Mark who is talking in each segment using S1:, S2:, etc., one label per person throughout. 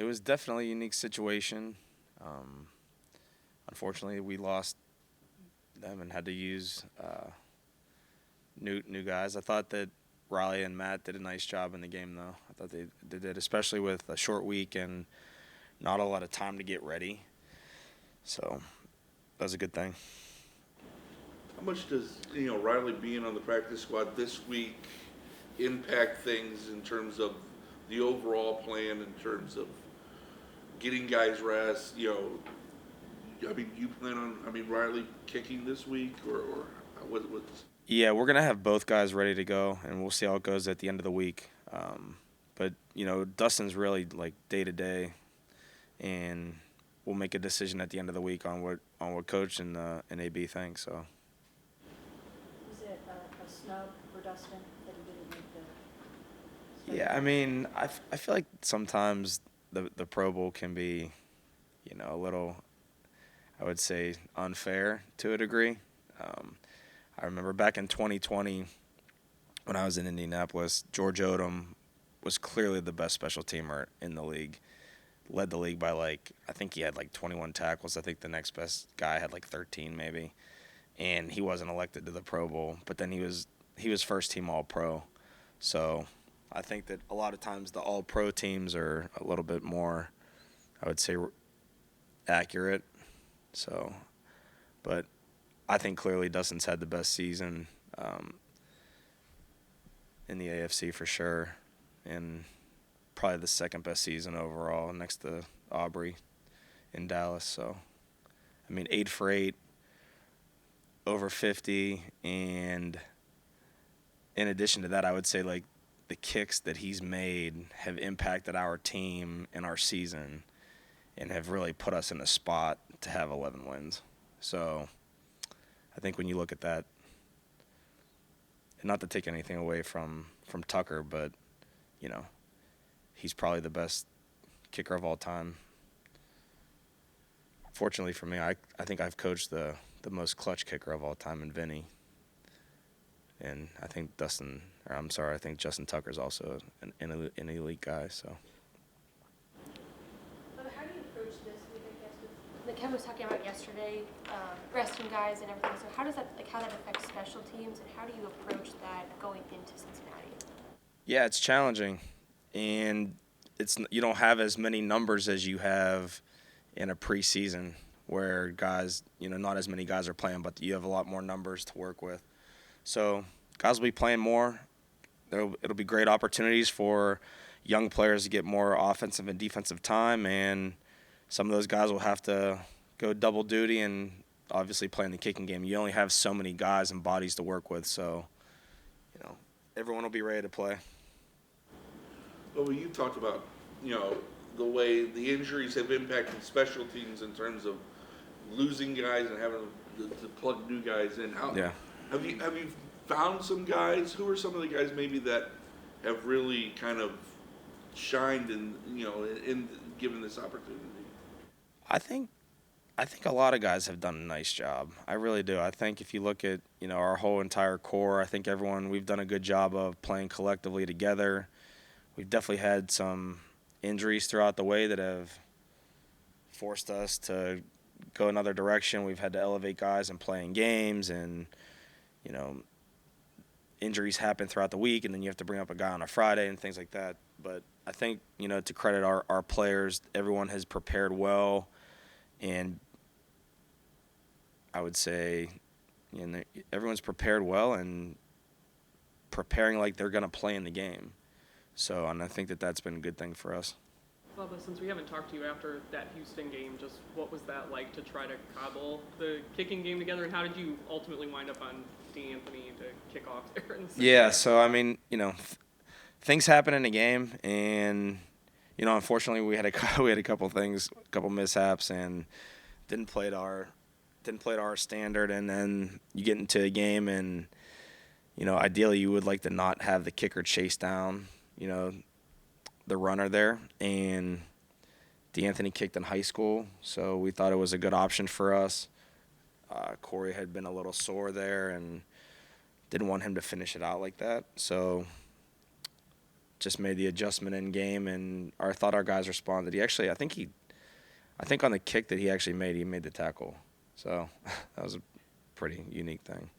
S1: It was definitely a unique situation. Um, Unfortunately, we lost them and had to use new guys. I thought that Riley and Matt did a nice job in the game, though. I thought they did, especially with a short week and not a lot of time to get ready. So that was a good thing.
S2: How much does Riley being on the practice squad this week impact things in terms of the overall plan, in terms of getting guys rest? I mean, you plan on Riley kicking this week, or what's
S1: Yeah, we're gonna have both guys ready to go, and we'll see how it goes at the end of the week. But Dustin's really like day to day, and we'll make a decision at the end of the week on what coach and AB think. So
S3: Was it a snub for Dustin that he didn't make the
S1: yeah, I mean, I feel like sometimes the Pro Bowl can be, a little, I would say, unfair to a degree. Um, I remember back in 2020 when I was in Indianapolis, George Odom was clearly the best special teamer in the league. Led the league by I think he had 21 tackles. I think the next best guy had 13 maybe, and he wasn't elected to the Pro Bowl. But then he was first team All Pro. So I think that a lot of times the All Pro teams are a little bit more, I would say, accurate. So, but I think clearly Dustin's had the best season in the AFC for sure, and probably the second best season overall next to Aubrey in Dallas. So, I mean, 8 for 8, over 50, and in addition to that, I would say the kicks that he's made have impacted our team and our season and have really put us in a spot to have 11 wins. So I think when you look at that, and not to take anything away from Tucker, but, he's probably the best kicker of all time. Fortunately for me, I think I've coached the most clutch kicker of all time in Vinny. And I think I think Justin Tucker's also an elite guy. So.
S4: But how do you approach this week, I guess, like Kevin was talking about yesterday, resting guys and everything. So how does that, how that affects special teams, and how do you approach that going into Cincinnati?
S1: Yeah, it's challenging, and you don't have as many numbers as you have in a preseason where guys, not as many guys are playing, but you have a lot more numbers to work with. So guys will be playing more. It'll be great opportunities for young players to get more offensive and defensive time, and some of those guys will have to go double duty and obviously play in the kicking game. You only have so many guys and bodies to work with, so everyone will be ready to play.
S2: Well, you talked about the way the injuries have impacted special teams in terms of losing guys and having to plug new guys in.
S1: Yeah.
S2: Have you found some guys? Who are some of the guys maybe that have really kind of shined in given this opportunity?
S1: I think a lot of guys have done a nice job. I really do. I think if you look at our whole entire core, I think we've done a good job of playing collectively together. We've definitely had some injuries throughout the way that have forced us to go another direction. We've had to elevate guys and play in games, and injuries happen throughout the week, and then you have to bring up a guy on a Friday and things like that. But I think to credit our players, everyone has prepared well, and I would say everyone's prepared well and preparing like they're going to play in the game. So, and I think that's been a good thing for us.
S5: Bubba, since we haven't talked to you after that Houston game, just what was that like to try to cobble the kicking game together, and how did you ultimately wind up on D'Anthony to kick off there?
S1: Yeah, so I mean, things happen in the game, and unfortunately we had a couple mishaps, and didn't play to our standard, and then you get into a game, and ideally you would like to not have the kicker chase down the runner there, and D'Anthony kicked in high school, so we thought it was a good option for us. Corey had been a little sore there and didn't want him to finish it out like that. So just made the adjustment in game, and I thought our guys responded. I think on the kick that he actually made, he made the tackle. So that was a pretty unique thing.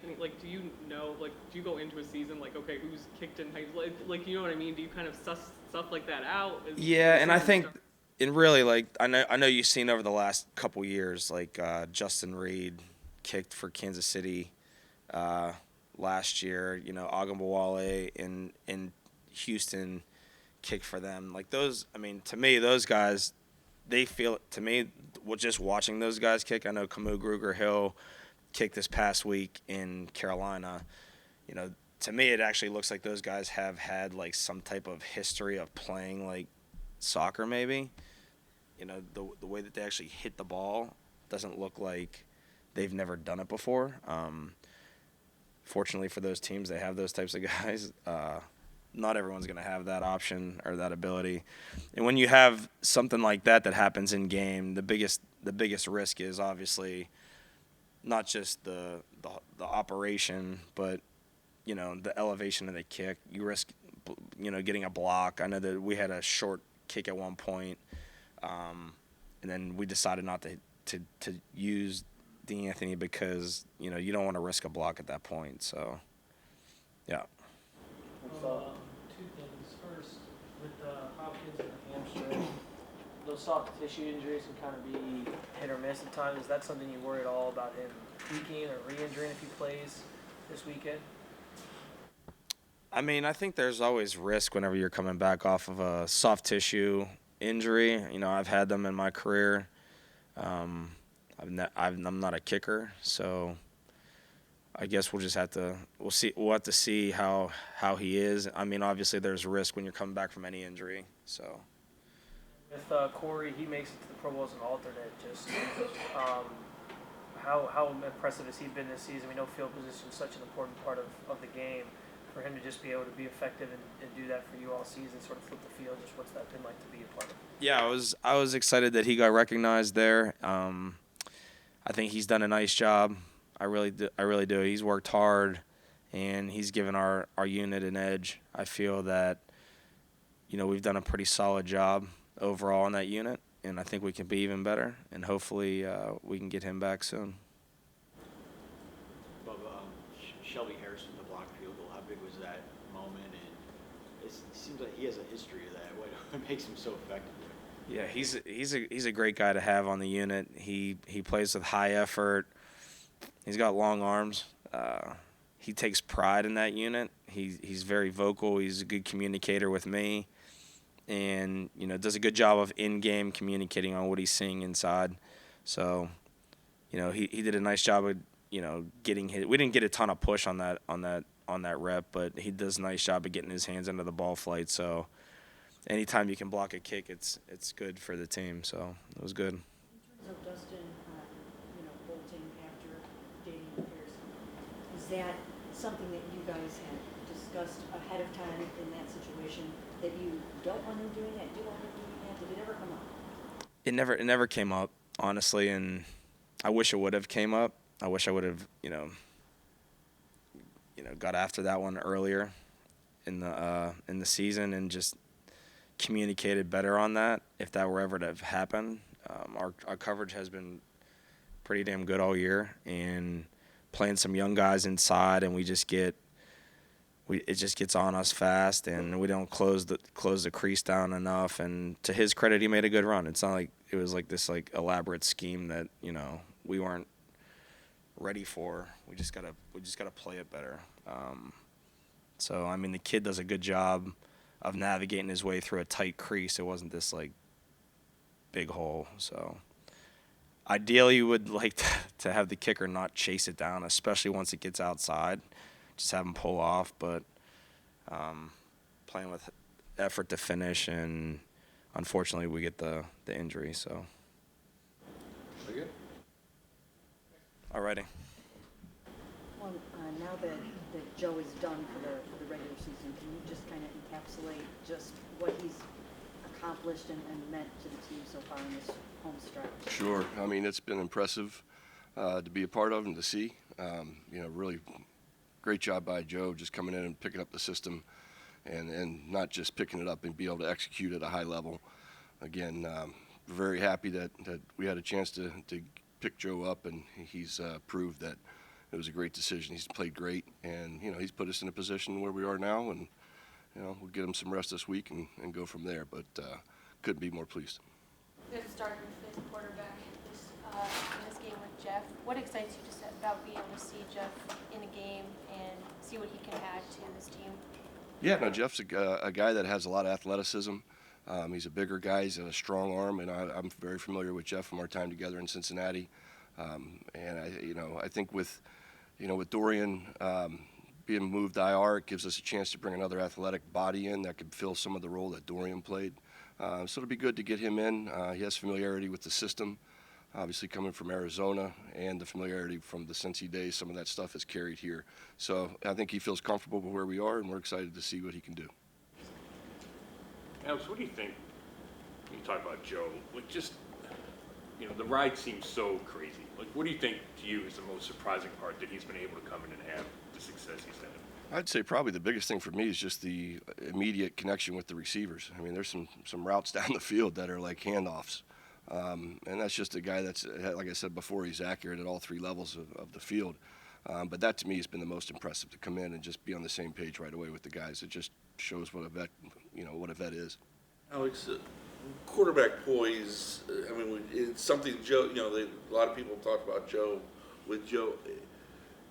S5: Anthony, like, do you know, like, do you go into a season like, okay, who's kicked in high school? Like, you know what I mean? Do you kind of suss stuff like that out?
S1: Yeah, and I think, and really, like, I know you've seen over the last couple years, like Justin Reed kicked for Kansas City last year. You know, Agambawale in Houston kicked for them. Like those, I mean, to me, those guys, they feel to me, just watching those guys kick. I know Camus Gruger Hill kicked this past week in Carolina. You know, to me, it actually looks like those guys have had like some type of history of playing like soccer, maybe. You know, the way that they actually hit the ball doesn't look like they've never done it before. Fortunately for those teams, they have those types of guys. Not everyone's going to have that option or that ability. And when you have something like that happens in game, the biggest risk is obviously not just the operation, but you know, the elevation of the kick. You risk, you know, getting a block. I know that we had a short kick at one point, and then we decided not to use D'Anthony because, you know, you don't want to risk a block at that point. So, yeah.
S6: Two things. First, with the Hopkins and the hamstring, those soft tissue injuries can kind of be hit or miss at times. Is that something you worry at all about him tweaking or re-injuring if he plays this weekend?
S1: I mean, I think there's always risk whenever you're coming back off of a soft tissue injury. You know, I've had them in my career. I'm not a kicker, so I guess we'll have to see how he is. I mean, obviously there's risk when you're coming back from any injury. So
S6: With Corey, he makes it to the Pro Bowl as an alternate. Just how impressive has he been this season? We know field position is such an important part of the game. For him to just be able to be effective and do that for you all season, sort of flip the field, just what's that been like to be a part of?
S1: yeah, I was excited that he got recognized there. I think he's done a nice job. I really do. He's worked hard, and he's given our unit an edge. I feel that, you know, we've done a pretty solid job overall in that unit, and I think we can be even better. And hopefully, we can get him back soon.
S7: Bubba, Shelby Harrison, the block field goal, how big was that moment? And it seems like he has a history of that. What makes him so effective?
S1: Yeah, he's a great guy to have on the unit. He plays with high effort. He's got long arms. He takes pride in that unit. He's very vocal. He's a good communicator with me, and you know, does a good job of in-game communicating on what he's seeing inside. So, you know, he did a nice job of, you know, getting hit. We didn't get a ton of push on that rep, but he does a nice job of getting his hands into the ball flight. So, anytime you can block a kick, it's good for the team. So it was good.
S3: In terms of Dustin, you know, bolting after dating Harrison, is that something that you guys had discussed ahead of time in that situation, that you don't want him doing that, do want him doing that? Did it ever come up?
S1: It never came up, honestly, and I wish it would have came up. I wish I would have, you know, got after that one earlier in the season and just communicated better on that if that were ever to have happened. Our coverage has been pretty damn good all year, and playing some young guys inside, and it just gets on us fast, and we don't close the crease down enough. And to his credit, he made a good run. It's not like it was like this like elaborate scheme that, you know, we weren't ready for. We just gotta play it better. So I mean, the kid does a good job of navigating his way through a tight crease. It wasn't this like big hole. So ideally, you would like to have the kicker not chase it down, especially once it gets outside. Just have him pull off. But playing with effort to finish, and unfortunately, we get the injury. So.
S2: Very good.
S1: Alrighty.
S3: Well, now that Joe is done for the regular season, can you just kind of encapsulate just what he's accomplished and meant to the team so far in this home stretch?
S8: Sure. I mean, it's been impressive to be a part of and to see. You know, really great job by Joe just coming in and picking up the system and not just picking it up and be able to execute at a high level. Again, very happy that we had a chance to pick Joe up, and he's proved that it was a great decision. He's played great, and he's put us in a position where we are now, and we'll get him some rest this week and go from there. But couldn't be more pleased.
S4: You guys started your fifth quarterback in this game with Jeff. What excites you just about being able to see Jeff in a game and see what he can add to this team?
S8: Yeah, no, Jeff's a guy that has a lot of athleticism. He's a bigger guy. He's got a strong arm, and I'm very familiar with Jeff from our time together in Cincinnati. And I think with Dorian being moved to IR, it gives us a chance to bring another athletic body in that could fill some of the role that Dorian played. So it'll be good to get him in. He has familiarity with the system, obviously coming from Arizona, and the familiarity from the Cincy days. Some of that stuff is carried here. So I think he feels comfortable with where we are, and we're excited to see what he can do.
S9: Alex, what do you think when you talk about Joe? Like, just, the ride seems so crazy. Like, what do you think to you is the most surprising part that he's been able to come in and have the success he's had?
S8: I'd say probably the biggest thing for me is just the immediate connection with the receivers. I mean, there's some routes down the field that are like handoffs. And that's just a guy that's, like I said before, he's accurate at all three levels of the field. But that to me has been the most impressive, to come in and just be on the same page right away with the guys. It just shows what a vet is.
S2: Alex, quarterback poise, it's something Joe, a lot of people talk about Joe with Joe.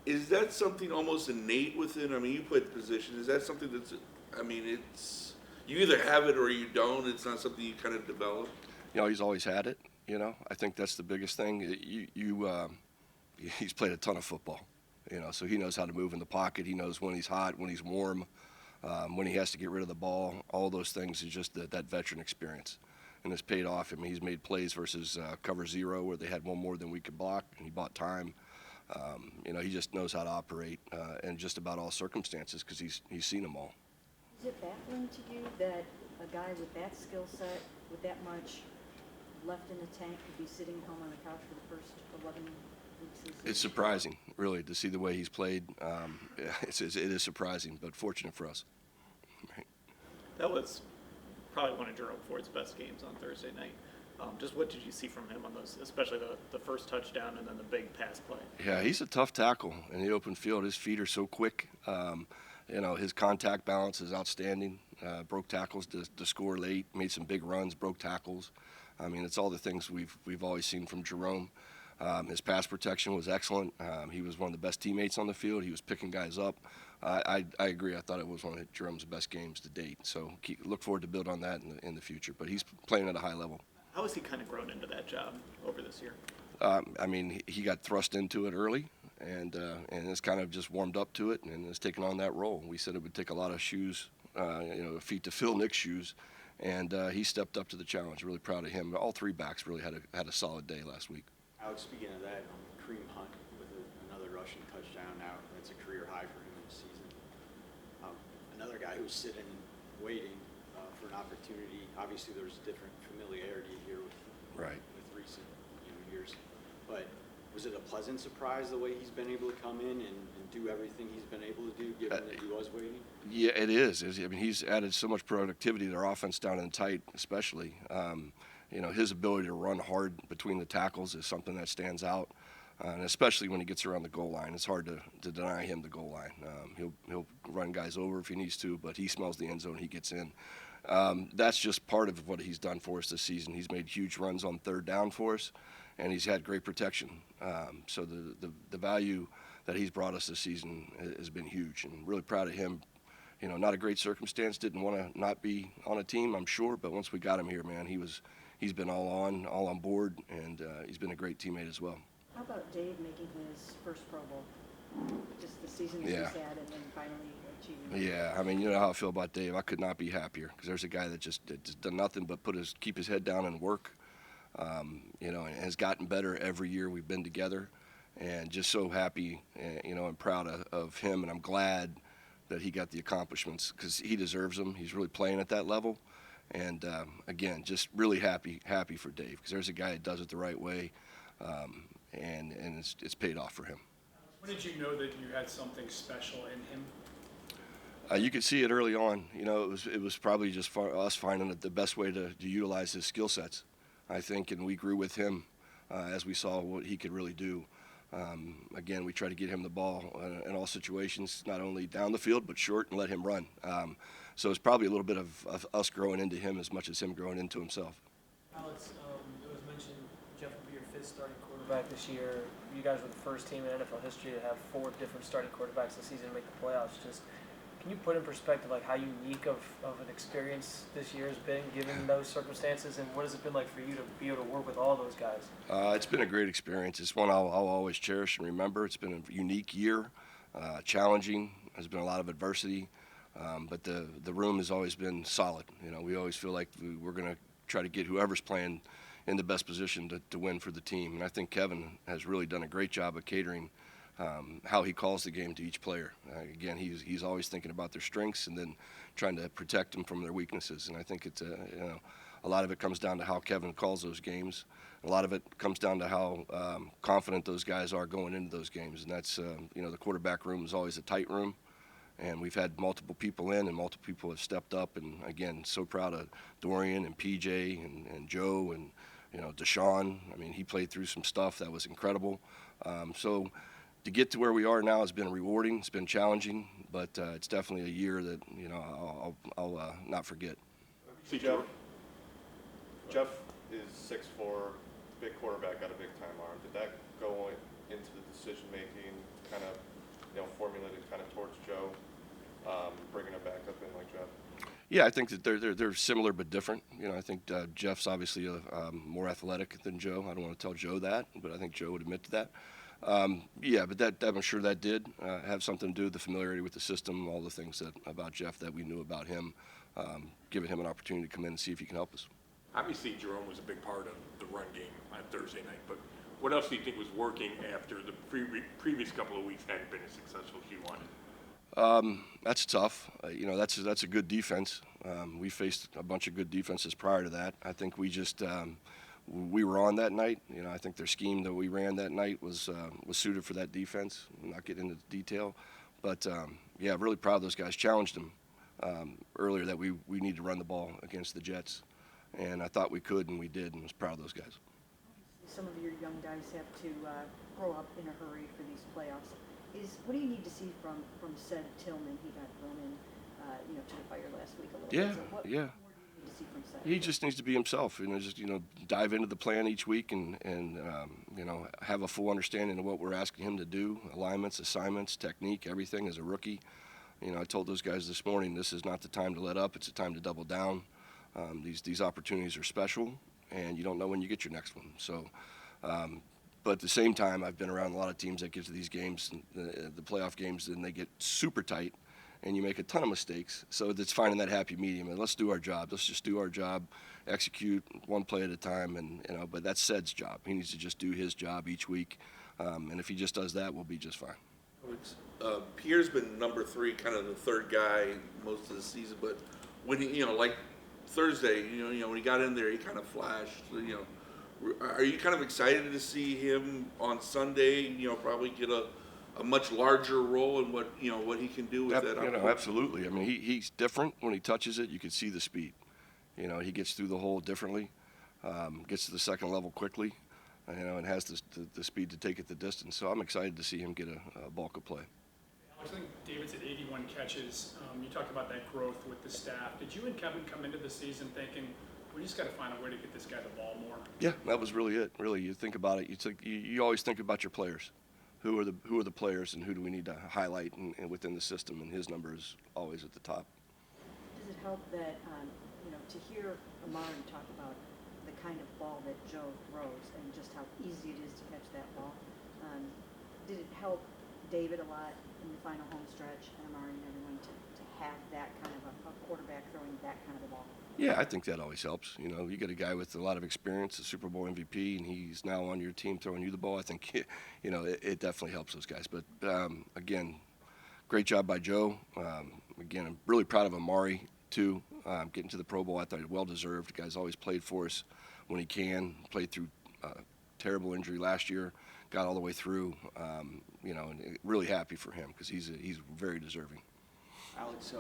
S2: Is that something almost innate within? I mean, you played the position. Is that something that's, it's, you either have it or you don't. It's not something you kind of develop.
S8: He's always had it. I think that's the biggest thing. He's played a ton of football. So he knows how to move in the pocket. He knows when he's hot, when he's warm, when he has to get rid of the ball. All those things is just that veteran experience, and it's paid off. I mean, he's made plays versus cover zero where they had one more than we could block, and he bought time. He just knows how to operate in just about all circumstances because he's seen them all.
S3: Is it baffling to you that a guy with that skill set, with that much left in the tank, could be sitting home on the couch for the first 11 weeks of the season?
S8: It's surprising, really, to see the way he's played. It is surprising, but fortunate for us. Right.
S10: That was probably one of Jerome Ford's best games on Thursday night. Just what did you see from him on those, especially the first touchdown and then the big pass play?
S8: Yeah, he's a tough tackle in the open field. His feet are so quick. His contact balance is outstanding. Broke tackles to score late, made some big runs, broke tackles. I mean, it's all the things we've always seen from Jerome. His pass protection was excellent. He was one of the best teammates on the field. He was picking guys up. I agree. I thought it was one of Jerome's best games to date. So look forward to build on that in the future. But he's playing at a high level.
S10: How has he kind of grown into that job over this year?
S8: He got thrust into it early, and it's kind of just warmed up to it, and has taken on that role. We said it would take a lot of shoes, feet to fill Nick's shoes, and he stepped up to the challenge. Really proud of him. All three backs really had a solid day last week.
S7: Alex, speaking of that, Kareem Hunt with another rushing touchdown now. That's a career high for him this season. Another guy who's sitting and waiting for an opportunity. Obviously, there's different familiarity here with recent years. But was it a pleasant surprise the way he's been able to come in and do everything he's been able to do, given that he was waiting?
S8: Yeah, it is. He's added so much productivity to our offense down in tight, especially. His ability to run hard between the tackles is something that stands out, and especially when he gets around the goal line. It's hard to deny him the goal line. He'll run guys over if he needs to, but he smells the end zone, he gets in. That's just part of what he's done for us this season. He's made huge runs on third down for us, and he's had great protection. So the value that he's brought us this season has been huge, and really proud of him. Not a great circumstance, didn't want to not be on a team, I'm sure, but once we got him here, man, he's been all on board, and he's been a great teammate as well.
S3: How about Dave making his first Pro Bowl? Just the season that he's had, and then finally achieving.
S8: Yeah, you know how I feel about Dave. I could not be happier, because there's a guy that just done nothing but keep his head down and work. And has gotten better every year we've been together, and just so happy, and proud of him, and I'm glad that he got the accomplishments, because he deserves them. He's really playing at that level, and again, just really happy for Dave, because there's a guy that does it the right way, and it's paid off for him.
S11: When did you know that you had something special in him?
S8: You could see it early on. You know, it was probably just for us finding the best way to utilize his skill sets, I think, and we grew with him as we saw what he could really do. Again, we try to get him the ball in all situations, not only down the field but short, and let him run. So it's probably a little bit of us growing into him as much as him growing into himself.
S6: Alex, it was mentioned Jeff will be your fifth starting quarterback this year. You guys were the first team in NFL history to have 4 different starting quarterbacks this season to make the playoffs. Just can you put in perspective like how unique of an experience this year has been given those circumstances, and what has it been like for you to be able to work with all those guys?
S8: It's been a great experience. It's one I'll always cherish and remember. It's been a unique year, challenging. There's been a lot of adversity, but the room has always been solid. You know, we always feel like we're going to try to get whoever's playing in the best position to win for the team. And I think Kevin has really done a great job of catering how he calls the game to each player. Again, he's always thinking about their strengths and then trying to protect them from their weaknesses. And I think it's a lot of it comes down to how Kevin calls those games. A lot of it comes down to how confident those guys are going into those games. And that's the quarterback room is always a tight room. And we've had multiple people in, and multiple people have stepped up. And again, so proud of Dorian and PJ and Joe and Deshaun. I mean, he played through some stuff that was incredible. So to get to where we are now has been rewarding. It's been challenging, but it's definitely a year that I'll not forget.
S9: See,
S11: Jeff is 6'4", big quarterback, got a big time arm. Did that go into the decision making, kind of formulated kind of towards Joe, bringing him back up in like Jeff?
S8: Yeah, I think that they're similar but different. I think Jeff's obviously more athletic than Joe. I don't want to tell Joe that, but I think Joe would admit to that. Yeah, but that I'm sure that did have something to do with the familiarity with the system, all the things about Jeff that we knew about him, giving him an opportunity to come in and see if he can help us.
S9: Obviously, Jerome was a big part of the run game on Thursday night, but what else do you think was working after the previous couple of weeks hadn't been as successful as you wanted?
S8: That's tough. That's a good defense. We faced a bunch of good defenses prior to that. I think we just we were on that night. I think their scheme that we ran that night was suited for that defense. I'm not getting into the detail, but yeah, really proud of those guys. Challenged them earlier that we need to run the ball against the Jets, and I thought we could, and we did, and was proud of those guys.
S3: Some of your young guys have to grow up in a hurry for these playoffs. What do you need to see from said Tillman? He got thrown in, to the fire last week a little
S8: Yeah,
S3: bit. So what
S8: yeah.
S3: more do you need to see from said?
S8: He just needs to be himself, dive into the plan each week and have a full understanding of what we're asking him to do, alignments, assignments, technique, everything as a rookie. I told those guys this morning, this is not the time to let up, it's a time to double down. These opportunities are special, and you don't know when you get your next one. So, but at the same time, I've been around a lot of teams that get to these games, the playoff games, and they get super tight, and you make a ton of mistakes. So it's finding that happy medium, and let's do our job. Let's just do our job, execute one play at a time, and but that's Ced's job. He needs to just do his job each week, and if he just does that, we'll be just fine.
S2: Pierre's been number 3, kind of the third guy most of the season, but when he, like Thursday, when he got in there, he kind of flashed. Are you kind of excited to see him on Sunday? Probably get a much larger role in what he can do with that.
S8: Absolutely. I mean, he's different when he touches it. You can see the speed. He gets through the hole differently, gets to the second level quickly, and has the speed to take it the distance. So I'm excited to see him get a bulk of play.
S12: I think David's at 81 catches. You talked about that growth with the staff. Did you and Kevin come into the season thinking, we just got to find a way to get this guy the ball more?
S8: Yeah, that was really it. Really, you think about it. You always think about your players. Who are the players, and who do we need to highlight and within the system? And his number is always at the top.
S3: Does it help that to hear Amari talk about the kind of ball that Joe throws and just how easy it is to catch that ball? Did it help David a lot in the final home stretch, and Amari and everyone to have that kind of a quarterback throwing that kind of a ball?
S8: Yeah, I think that always helps. You get a guy with a lot of experience, a Super Bowl MVP, and he's now on your team throwing you the ball. I think, it definitely helps those guys. But, again, great job by Joe. Again, I'm really proud of Amari, too, getting to the Pro Bowl. I thought he was well-deserved. The guy's always played for us when he can, played through terrible injury last year, got all the way through, and really happy for him because he's very deserving.
S7: Alex,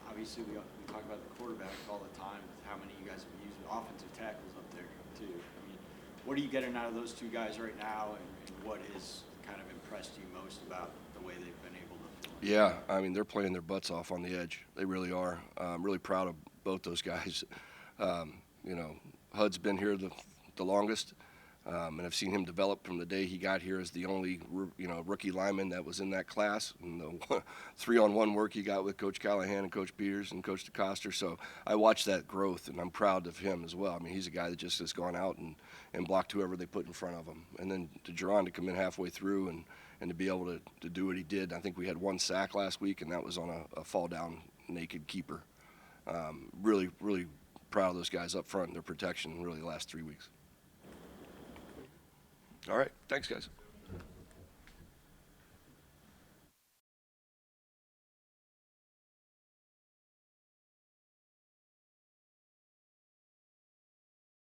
S7: obviously we talk about the quarterback all the time with how many you guys have used offensive tackles up there too. I mean, what are you getting out of those two guys right now, and what has kind of impressed you most about the way they've been able to fill in?
S8: Yeah, I mean, they're playing their butts off on the edge. They really are. I'm really proud of both those guys. You know, Hud's been here the longest, and I've seen him develop from the day he got here as the only, rookie lineman that was in that class. And the 3-on-1 work he got with Coach Callahan and Coach Peters and Coach DeCoster. So I watched that growth, and I'm proud of him as well. I mean, he's a guy that just has gone out and blocked whoever they put in front of him. And then to Jerron to come in halfway through and to be able to do what he did. I think we had 1 sack last week, and that was on a fall down naked keeper. Really, really proud of those guys up front and their protection really the last 3 weeks. All right, thanks guys.